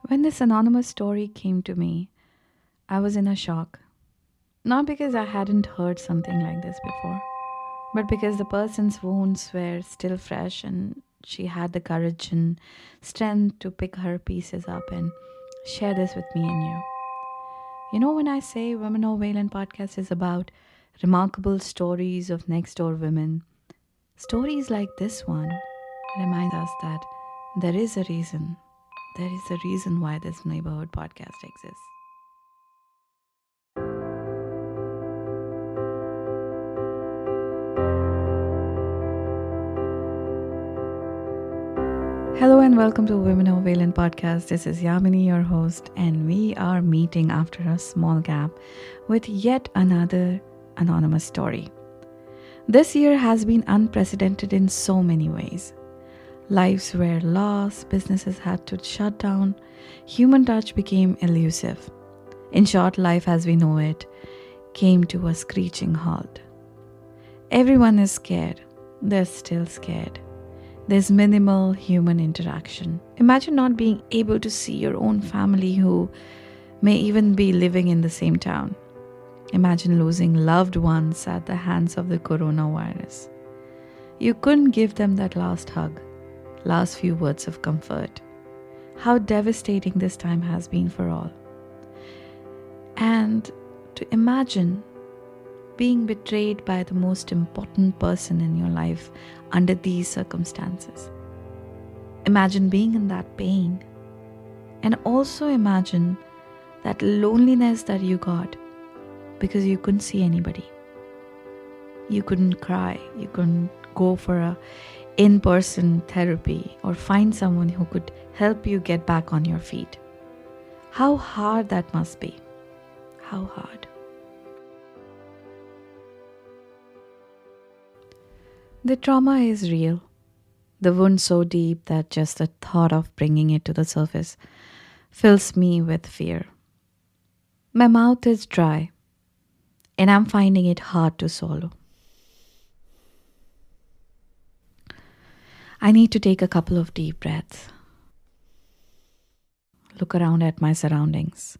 When this anonymous story came to me, I was in a shock. Not because I hadn't heard something like this before, but because the person's wounds were still fresh and she had the courage and strength to pick her pieces up and share this with me and you. When I say Women of Wayland podcast is about remarkable stories of next door women, stories like this one remind us that there is a reason. There is a reason why this neighborhood podcast exists. Hello and welcome to Women of Wayland podcast. This is Yamini, your host, and we are meeting after a small gap with yet another anonymous story. This year has been unprecedented in so many ways. Lives were lost, businesses had to shut down, human touch became elusive. In short, life as we know it came to a screeching halt. Everyone is scared. They're still scared. There's minimal human interaction. Imagine not being able to see your own family who may even be living in the same town. Imagine losing loved ones at the hands of the coronavirus. You couldn't give them that last hug, last few words of comfort. How devastating this time has been for all. And to imagine being betrayed by the most important person in your life under these circumstances. Imagine being in that pain. And also imagine that loneliness that you got because you couldn't see anybody. You couldn't cry. You couldn't go for a in-person therapy or find someone who could help you get back on your feet. How hard that must be. How hard. The trauma is real. The wound so deep that just the thought of bringing it to the surface fills me with fear. My mouth is dry, and I'm finding it hard to swallow. I need to take a couple of deep breaths, look around at my surroundings,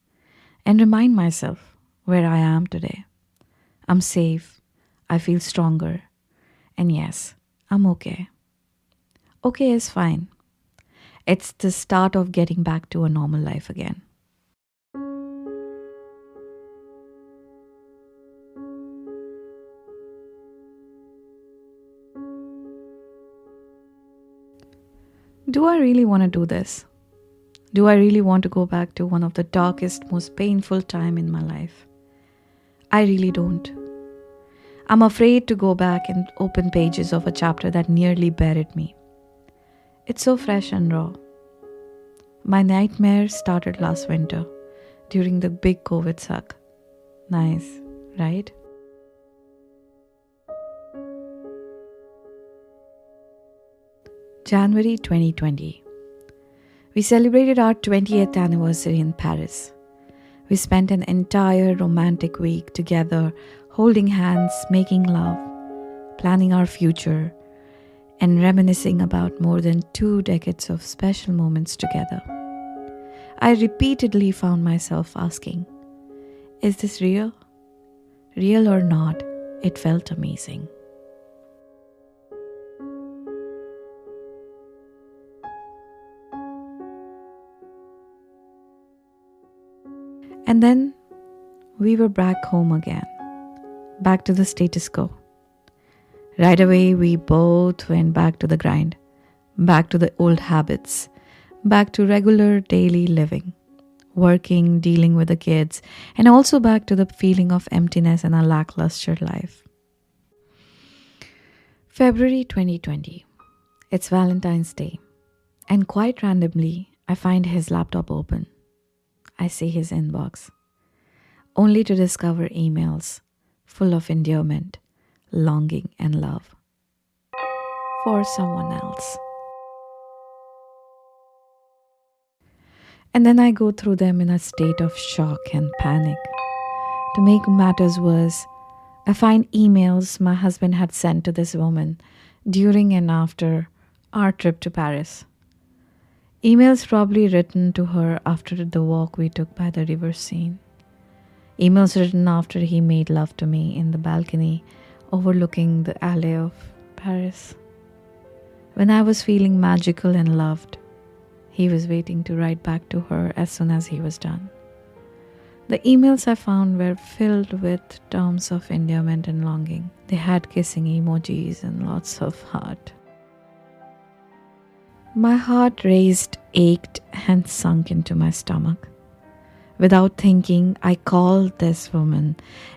and remind myself where I am today. I'm safe. I feel stronger. And yes, I'm okay. Okay is fine. It's the start of getting back to a normal life again. Do I really want to do this? Do I really want to go back to one of the darkest, most painful time in my life? I really don't. I'm afraid to go back and open pages of a chapter that nearly buried me. It's so fresh and raw. My nightmare started last winter during the big COVID suck. Nice, right? January 2020. We celebrated our 20th anniversary in Paris. We spent an entire romantic week together, holding hands, making love, planning our future, and reminiscing about more than 2 decades of special moments together. I repeatedly found myself asking, is this real? Real or not, it felt amazing. And then we were back home again, back to the status quo. Right away, we both went back to the grind, back to the old habits, back to regular daily living, working, dealing with the kids, and also back to the feeling of emptiness and a lackluster life. February 2020. It's Valentine's Day, and quite randomly, I find his laptop open. I see his inbox, only to discover emails full of endearment, longing, and love for someone else. And then I go through them in a state of shock and panic. To make matters worse, I find emails my husband had sent to this woman during and after our trip to Paris. Emails probably written to her after the walk we took by the river scene. Emails written after he made love to me in the balcony overlooking the alley of Paris. When I was feeling magical and loved, he was waiting to write back to her as soon as he was done. The emails I found were filled with terms of endearment and longing. They had kissing emojis and lots of heart. My heart raced, ached, and sunk into my stomach. Without thinking, I called this woman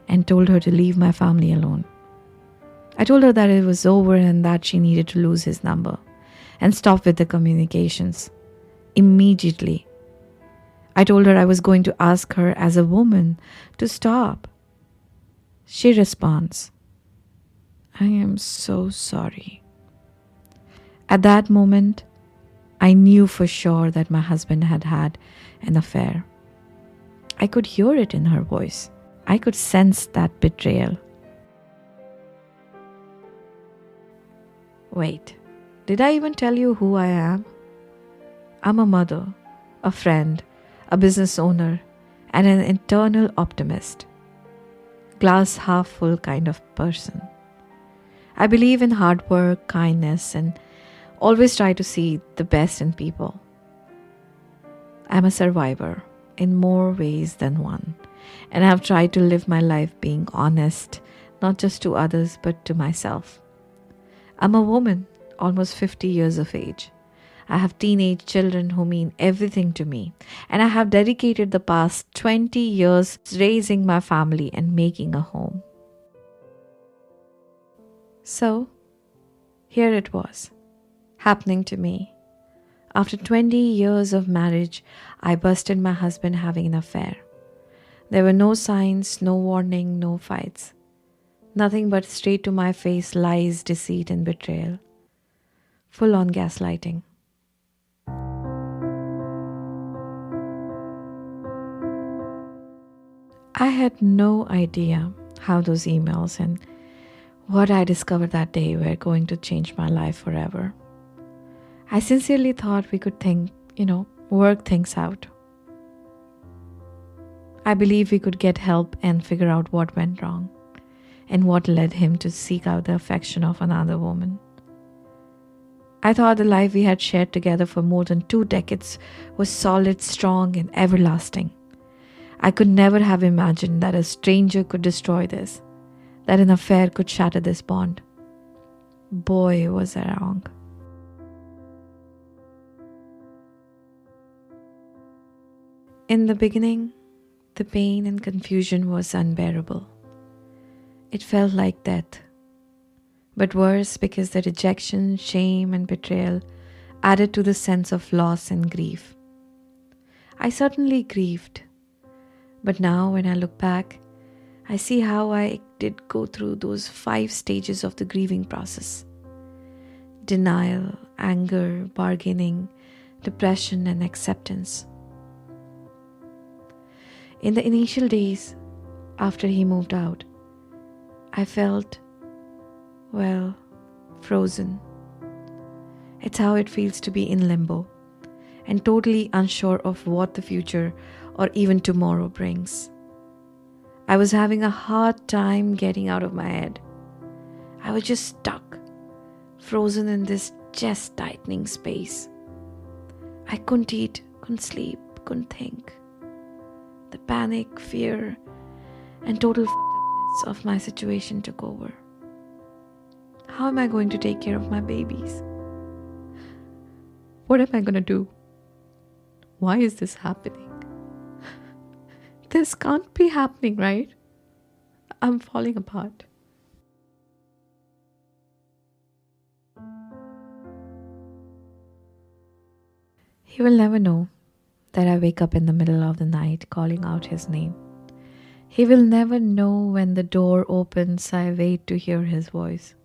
and told her to leave my family alone. I told her that it was over and that she needed to lose his number and stop with the communications immediately. I told her I was going to ask her as a woman to stop. She responds, "I am so sorry." At that moment, I knew for sure that my husband had had an affair. I could hear it in her voice. I could sense that betrayal. Wait, did I even tell you who I am? I'm a mother, a friend, a business owner, and an eternal optimist. Glass half full kind of person. I believe in hard work, kindness, and always try to see the best in people. I'm a survivor in more ways than one, and I have tried to live my life being honest, not just to others but to myself. I'm a woman, almost 50 years of age. I have teenage children who mean everything to me, and I have dedicated the past 20 years raising my family and making a home. So, here it was, happening to me. After 20 years of marriage, I busted my husband having an affair. There were no signs, no warning, no fights. Nothing but straight to my face lies, deceit, and betrayal. Full on gaslighting. I had no idea how those emails and what I discovered that day were going to change my life forever. I sincerely thought we could work things out. I believe we could get help and figure out what went wrong and what led him to seek out the affection of another woman. I thought the life we had shared together for more than 2 decades was solid, strong, and everlasting. I could never have imagined that a stranger could destroy this, that an affair could shatter this bond. Boy, was I wrong. In the beginning, the pain and confusion was unbearable. It felt like death. But worse because the rejection, shame, and betrayal added to the sense of loss and grief. I certainly grieved. But now when I look back, I see how I did go through those 5 stages of the grieving process. Denial, anger, bargaining, depression, and acceptance. In the initial days, after he moved out, I felt, frozen. It's how it feels to be in limbo and totally unsure of what the future or even tomorrow brings. I was having a hard time getting out of my head. I was just stuck, frozen in this chest-tightening space. I couldn't eat, couldn't sleep, couldn't think. The panic, fear, and total f***edness of my situation took over. How am I going to take care of my babies? What am I going to do? Why is this happening? This can't be happening, right? I'm falling apart. He will never know that I wake up in the middle of the night calling out his name. He will never know when the door opens, I wait to hear his voice.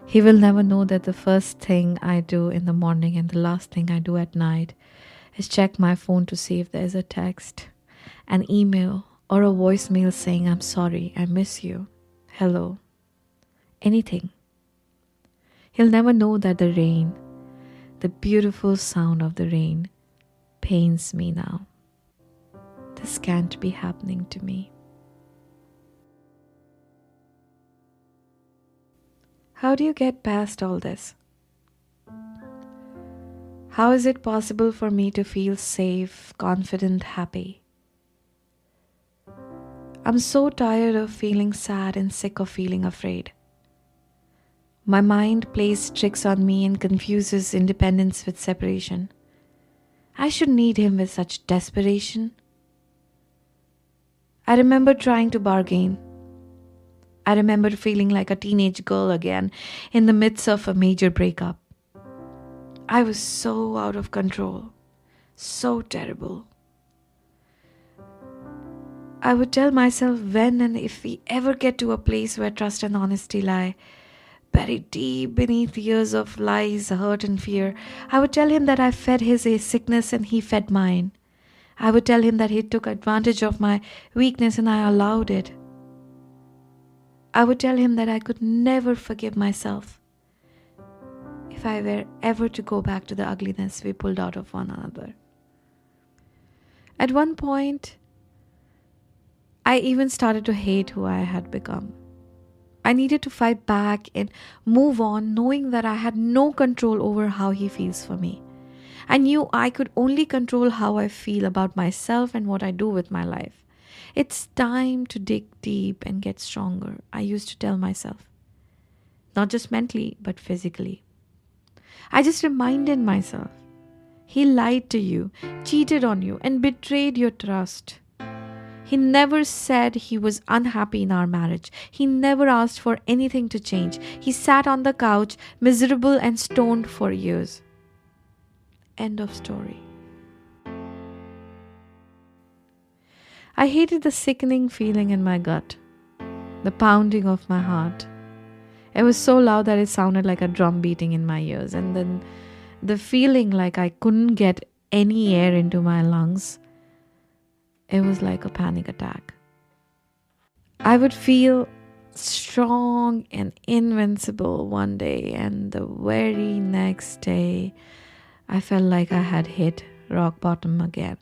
He will never know that the first thing I do in the morning and the last thing I do at night is check my phone to see if there's a text, an email, or a voicemail saying, "I'm sorry, I miss you, hello," anything. He'll never know that the rain, The beautiful sound of the rain pains me now. This can't be happening to me. How do you get past all this? How is it possible for me to feel safe, confident, happy? I'm so tired of feeling sad and sick of feeling afraid. My mind plays tricks on me and confuses independence with separation. I should need him with such desperation. I remember trying to bargain. I remember feeling like a teenage girl again in the midst of a major breakup. I was so out of control, so terrible. I would tell myself when and if we ever get to a place where trust and honesty lie, buried deep beneath years of lies, hurt and fear, I would tell him that I fed his sickness and he fed mine. I would tell him that he took advantage of my weakness and I allowed it. I would tell him that I could never forgive myself if I were ever to go back to the ugliness we pulled out of one another. At one point, I even started to hate who I had become. I needed to fight back and move on, knowing that I had no control over how he feels for me. I knew I could only control how I feel about myself and what I do with my life. It's time to dig deep and get stronger, I used to tell myself. Not just mentally, but physically. I just reminded myself, he lied to you, cheated on you, and betrayed your trust. He never said he was unhappy in our marriage. He never asked for anything to change. He sat on the couch, miserable and stoned for years. End of story. I hated the sickening feeling in my gut, the pounding of my heart. It was so loud that it sounded like a drum beating in my ears, and then the feeling like I couldn't get any air into my lungs. It was like a panic attack. I would feel strong and invincible one day, and the very next day, I felt like I had hit rock bottom again.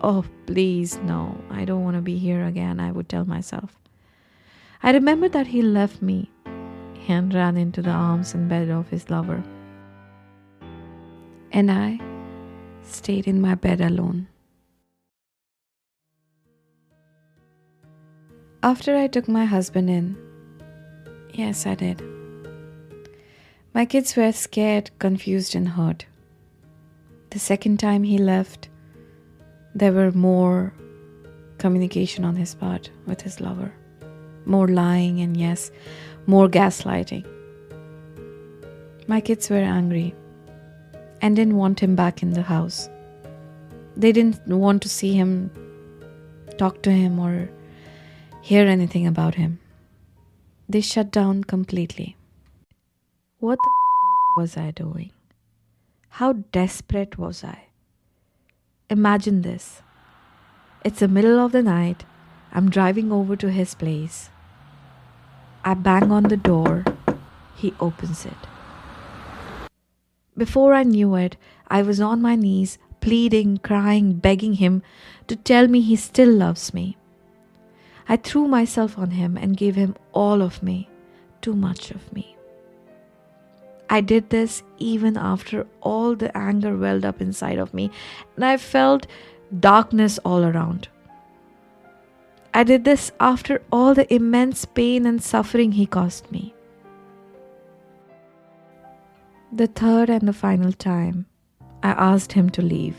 Oh, please, no, I don't want to be here again, I would tell myself. I remember that he left me and ran into the arms and bed of his lover. And I stayed in my bed alone. After I took my husband in, yes, I did. My kids were scared, confused, and hurt. The second time he left, there were more communication on his part with his lover. More lying and yes, more gaslighting. My kids were angry and didn't want him back in the house. They didn't want to see him, talk to him, or hear anything about him. They shut down completely. What the fuck was I doing? How desperate was I? Imagine this. It's the middle of the night. I'm driving over to his place. I bang on the door. He opens it. Before I knew it, I was on my knees, pleading, crying, begging him to tell me he still loves me. I threw myself on him and gave him all of me, too much of me. I did this even after all the anger welled up inside of me, and I felt darkness all around. I did this after all the immense pain and suffering he caused me. The third and the final time, I asked him to leave.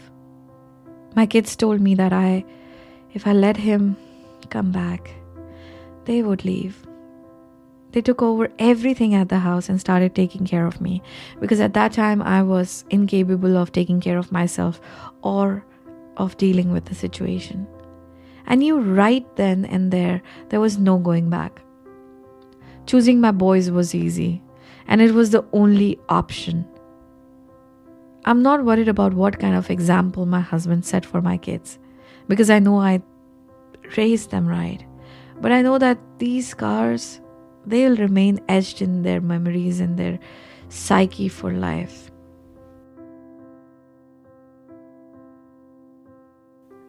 My kids told me that if I let him come back, they would leave. They took over everything at the house and started taking care of me, because at that time I was incapable of taking care of myself or of dealing with the situation. I knew right then and there was no going back. Choosing my boys was easy, and it was the only option. I'm not worried about what kind of example my husband set for my kids, because I know I raised them right. But I know that these scars, they'll remain etched in their memories and their psyche for life.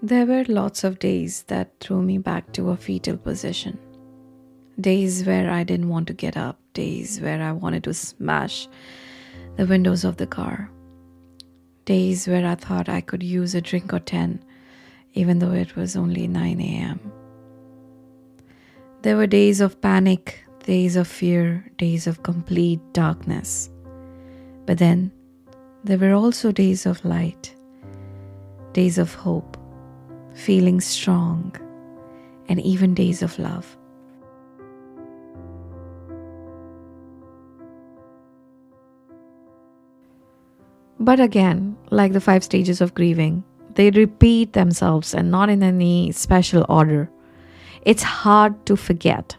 There were lots of days that threw me back to a fetal position. Days where I didn't want to get up, days where I wanted to smash the windows of the car, days where I thought I could use a drink or 10, even though it was only 9 a.m. There were days of panic, days of fear, days of complete darkness. But then there were also days of light, days of hope, feeling strong, and even days of love. But again, like the 5 stages of grieving, they repeat themselves and not in any special order. It's hard to forget.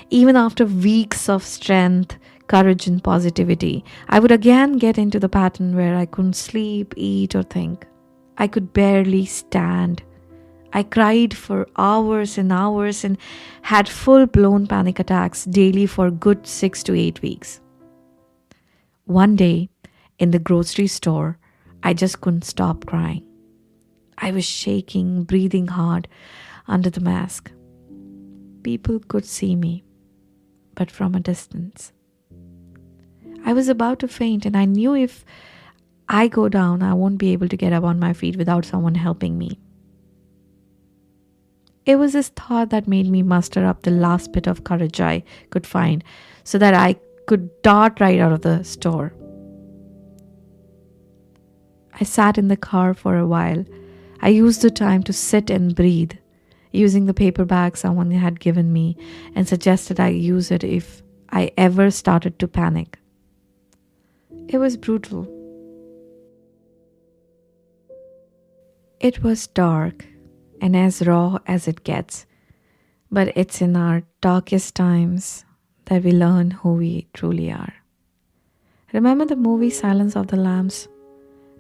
Even after weeks of strength, courage, and positivity, I would again get into the pattern where I couldn't sleep, eat, or think. I could barely stand. I cried for hours and hours and had full-blown panic attacks daily for a good 6 to 8 weeks. One day, in the grocery store, I just couldn't stop crying. I was shaking, breathing hard under the mask. People could see me, but from a distance. I was about to faint, and I knew if I go down, I won't be able to get up on my feet without someone helping me. It was this thought that made me muster up the last bit of courage I could find so that I could dart right out of the store. I sat in the car for a while. I used the time to sit and breathe, using the paper bag someone had given me and suggested I use it if I ever started to panic. It was brutal. It was dark and as raw as it gets, but it's in our darkest times that we learn who we truly are. Remember the movie Silence of the Lambs?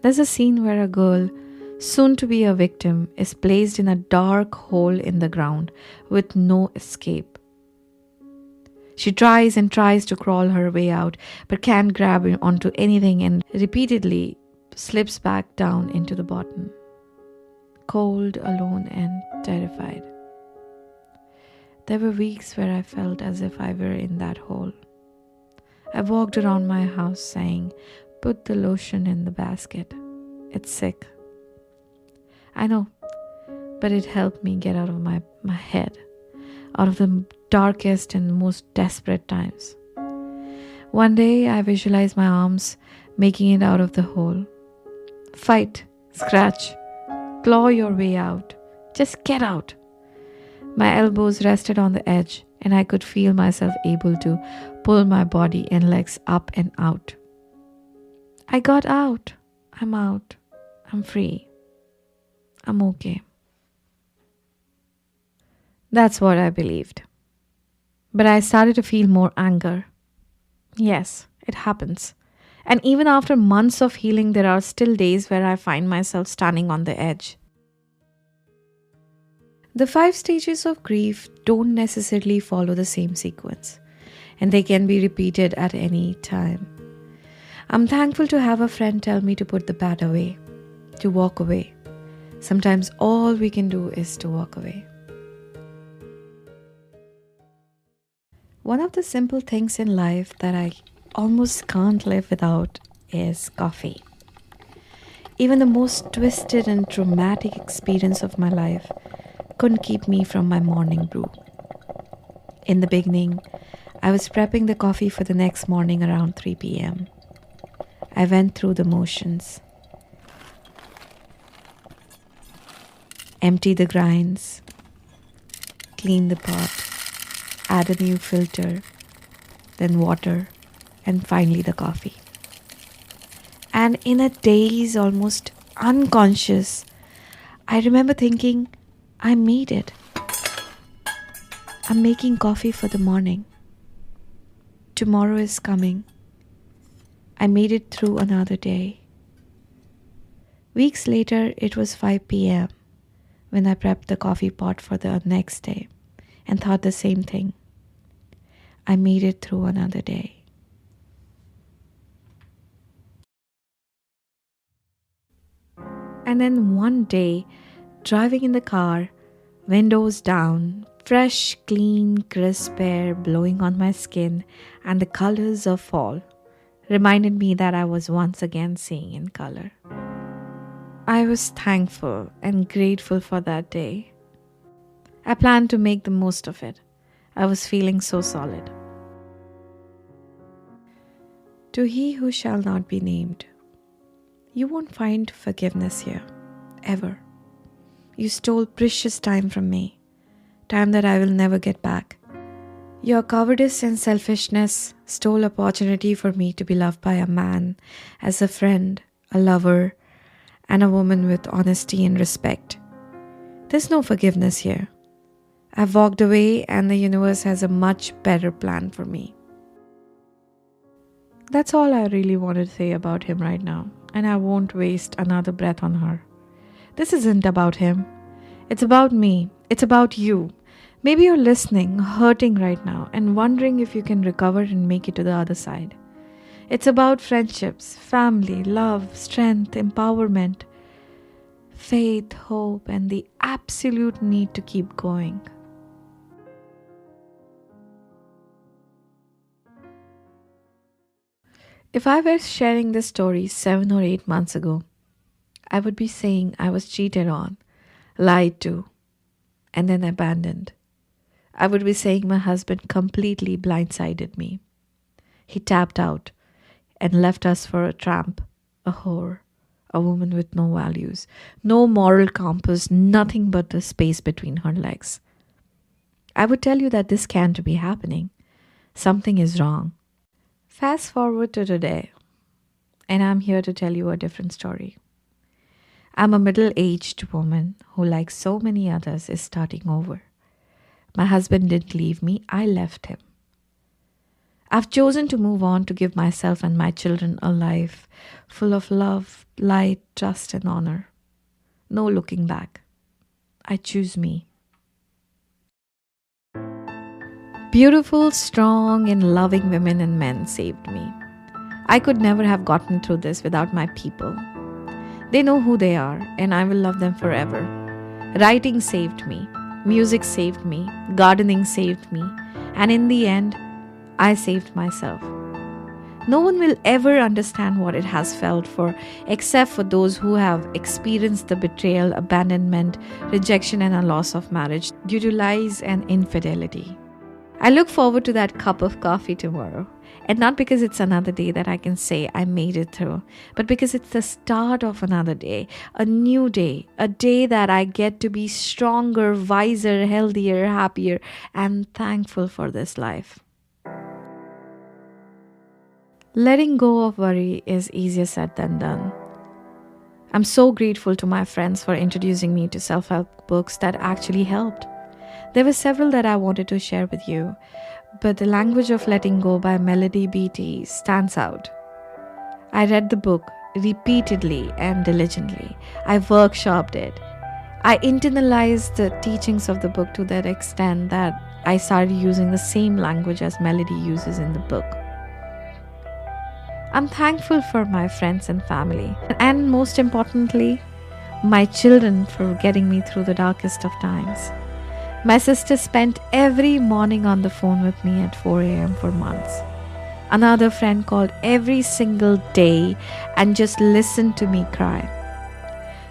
There's a scene where a girl, soon to be a victim, is placed in a dark hole in the ground with no escape. She tries and tries to crawl her way out, but can't grab onto anything and repeatedly slips back down into the bottom, cold, alone, and terrified. There were weeks where I felt as if I were in that hole. I walked around my house saying, "Put the lotion in the basket. It's sick." I know, but it helped me get out of my head, out of the darkest and most desperate times. One day, I visualized my arms making it out of the hole. Fight, scratch, claw your way out. Just get out. My elbows rested on the edge, and I could feel myself able to pull my body and legs up and out. I got out. I'm out. I'm free. I'm okay. That's what I believed. But I started to feel more anger. Yes, it happens. And even after months of healing, there are still days where I find myself standing on the edge. The 5 stages of grief don't necessarily follow the same sequence, and they can be repeated at any time. I'm thankful to have a friend tell me to put the bad away, to walk away. Sometimes all we can do is to walk away. One of the simple things in life that I almost can't live without is coffee. Even the most twisted and traumatic experience of my life couldn't keep me from my morning brew. In the beginning, I was prepping the coffee for the next morning around 3 p.m. I went through the motions. Empty the grinds, clean the pot, add a new filter, then water, and finally the coffee. And in a daze, almost unconscious, I remember thinking, I made it. I'm making coffee for the morning. Tomorrow is coming. I made it through another day. Weeks later, it was 5 p.m. when I prepped the coffee pot for the next day and thought the same thing. I made it through another day. And then one day, driving in the car, windows down, fresh, clean, crisp air blowing on my skin, and the colors of fall reminded me that I was once again seeing in color. I was thankful and grateful for that day. I planned to make the most of it. I was feeling so solid. To he who shall not be named, you won't find forgiveness here, ever. You stole precious time from me, time that I will never get back. Your cowardice and selfishness stole opportunity for me to be loved by a man, as a friend, a lover, and a woman with honesty and respect. There's no forgiveness here. I've walked away and the universe has a much better plan for me. That's all I really want to say about him right now, and I won't waste another breath on her. This isn't about him. It's about me. It's about you. Maybe you're listening, hurting right now, and wondering if you can recover and make it to the other side. It's about friendships, family, love, strength, empowerment, faith, hope, and the absolute need to keep going. If I were sharing this story 7 or 8 months ago, I would be saying I was cheated on, lied to, and then abandoned. I would be saying my husband completely blindsided me. He tapped out and left us for a tramp, a whore, a woman with no values, no moral compass, nothing but the space between her legs. I would tell you that this can't be happening. Something is wrong. Fast forward to today, and I'm here to tell you a different story. I'm a middle-aged woman who, like so many others, is starting over. My husband didn't leave me, I left him. I've chosen to move on to give myself and my children a life full of love, light, trust, and honor. No looking back. I choose me. Beautiful, strong, and loving women and men saved me. I could never have gotten through this without my people. They know who they are, and I will love them forever. Writing saved me. Music saved me. Gardening saved me. And in the end, I saved myself. No one will ever understand what it has felt for, except for those who have experienced the betrayal, abandonment, rejection, and a loss of marriage due to lies and infidelity. I look forward to that cup of coffee tomorrow. And not because it's another day that I can say I made it through, but because it's the start of another day, a new day, a day that I get to be stronger, wiser, healthier, happier, and thankful for this life. Letting go of worry is easier said than done. I'm so grateful to my friends for introducing me to self-help books that actually helped. There were several that I wanted to share with you, but The Language of Letting Go by Melody Beattie stands out. I read the book repeatedly and diligently. I workshopped it. I internalized the teachings of the book to that extent that I started using the same language as Melody uses in the book. I'm thankful for my friends and family, and most importantly, my children for getting me through the darkest of times. My sister spent every morning on the phone with me at 4 a.m. for months. Another friend called every single day and just listened to me cry.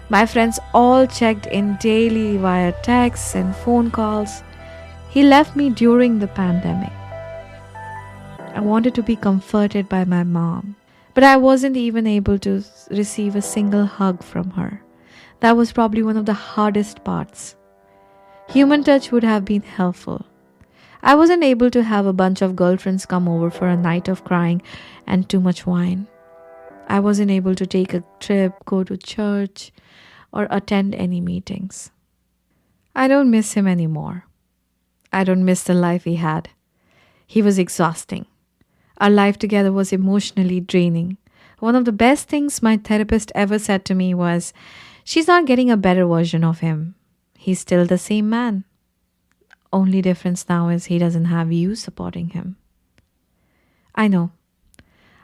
My friends all checked in daily via texts and phone calls. He left me during the pandemic. I wanted to be comforted by my mom, but I wasn't even able to receive a single hug from her. That was probably one of the hardest parts. Human touch would have been helpful. I wasn't able to have a bunch of girlfriends come over for a night of crying and too much wine. I wasn't able to take a trip, go to church, or attend any meetings. I don't miss him anymore. I don't miss the life he had. He was exhausting. Our life together was emotionally draining. One of the best things my therapist ever said to me was, "She's not getting a better version of him. He's still the same man. Only difference now is he doesn't have you supporting him." I know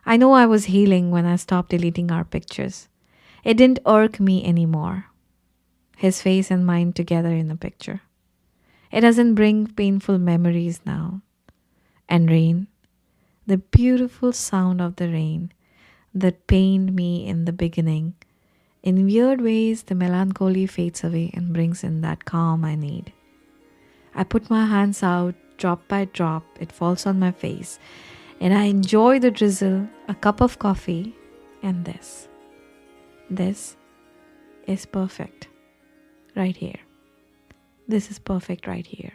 I was healing when I stopped deleting our pictures. It didn't irk me anymore. his face and mine together in a picture. It doesn't bring painful memories now. And rain, the beautiful sound of the rain that pained me in the beginning. In weird ways, the melancholy fades away and brings in that calm I need. I put my hands out, drop by drop, it falls on my face, and I enjoy the drizzle, a cup of coffee, and this. This is perfect right here. This is perfect right here.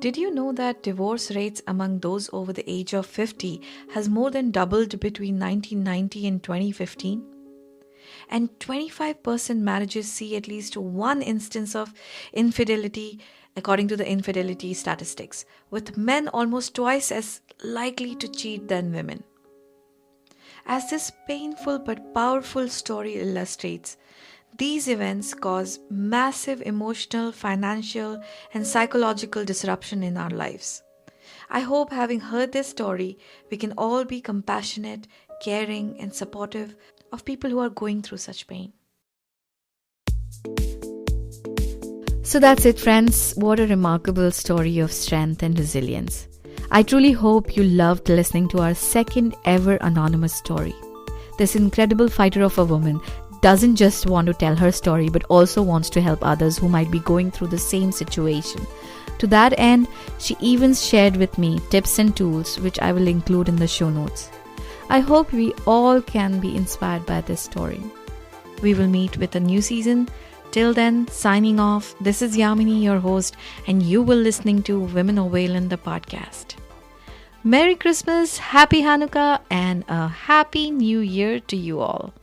Did you know that divorce rates among those over the age of 50 has more than doubled between 1990 and 2015? And 25% marriages see at least one instance of infidelity, according to the infidelity statistics, with men almost twice as likely to cheat than women. As this painful but powerful story illustrates, these events cause massive emotional, financial, and psychological disruption in our lives. I hope, having heard this story, we can all be compassionate, caring, and supportive of people who are going through such pain. So that's it, friends. What a remarkable story of strength and resilience. I truly hope you loved listening to our second ever anonymous story. This incredible fighter of a woman doesn't just want to tell her story, but also wants to help others who might be going through the same situation. To that end, she even shared with me tips and tools, which I will include in the show notes. I hope we all can be inspired by this story. We will meet with a new season. Till then, signing off, this is Yamini, your host, and you will listening to Women of Wayland, the podcast. Merry Christmas, Happy Hanukkah, and a Happy New Year to you all.